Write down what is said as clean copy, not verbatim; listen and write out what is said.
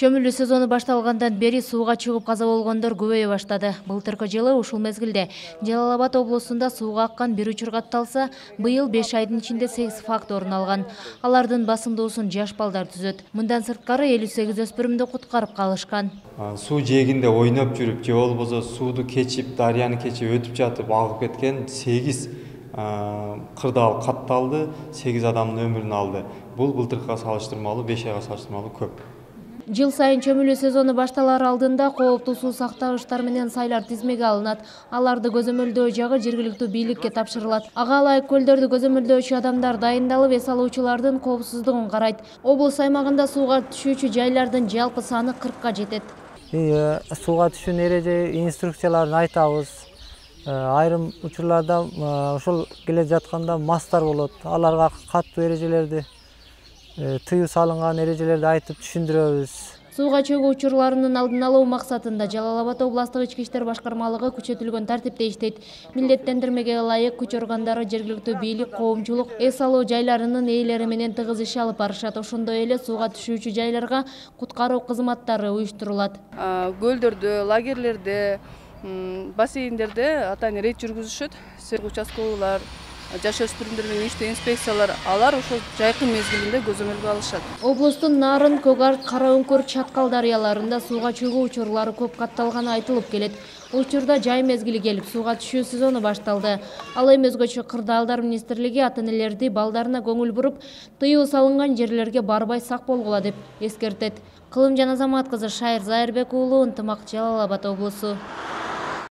Чөмүлүү сезону башталгандан бери сууга чыгып каза болгондор көбөйө баштады. Былтыркы жылы ушул мезгилде Жалал Абад облусунда сууга аккан бир учур катталса, быйыл 5 айдын ичинде 8 факт орун алган. Алардын басымдуусун жаш балдар түзөт. Мындан сырткары 58 өспүрүмдү куткарып калышкан. Суу жээгинде ойноп жүрүп же болбосо сууду кечип, дарыяны кечип өтүп жатып агып кеткен 8 кырдаал катталды, 8 адамдын өмүрүн алды. Бул былтыркыга салыштырмалуу 5 айга салыштырмалуу көп. Жыл сайын чөмүлүү сезону башталар алдында кооптуу суу сактагычтар менен сайлар тизмеге алынат. Аларды көзөмөлдөө жагы жергиликтүү бийликке тапшырылат. Ага ылайык көлдөрдү көзөмөлдөөчү адамдар дайындалып, эс алуучулардын коопсуздугун карайт. Облус аймагында сууга түшүүчү жайлардын жалпы саны 40-ка жетет. Сууга түшүүнүн эреже инструкцияларын айтабыз. Айрым учурларда ошол келе жатканда мастар болот. Аларга каттуу эрежелерди, тыюу салынган эрежелерди айтып түшүндүрөбүз. Сууга чөгүү учурларынын алдын алуу максатында Жалал Абад областык ички иштер башкармалыгы күчөтүлгөн тартипте иштейт. Милдеттендирмеге ылайык күч органдары, жергиликтүү бийлик, коомчулук эс алуу жайларынын ээлери менен тыгыз иш алып барышат. Ошондой эле сууга түшүүчү жайларга куткаруу кызматтары уюштурулат. Көлдөрдө, лагерлерде, бассейндерде атайын рейд жүргүзүшөт. Участковыйлар, жаш өспүрүмдөр менен иштөө инспекциялар алар ошол жайкын мезгилинде көзөмөлгө алышат. Облустун Нарын, Көгарт, Кара Үңкүр, Чаткал дарыяларында сууга чыгуу учурлары көп катталганы айтылып келет. Учурда жай мезгили келип, сууга түшүү сезону башталды. Ал эми өзгөчө Кырдаалдар министрлиги ата-энелерди балдарына көңүл буруп, тыюу салынган жерлерге барбай сак болгула деп эскертет. Кылымжан Азамат кызы, Шайыр Зайырбек уулу, Ынтымак, Жалал Абад облусу.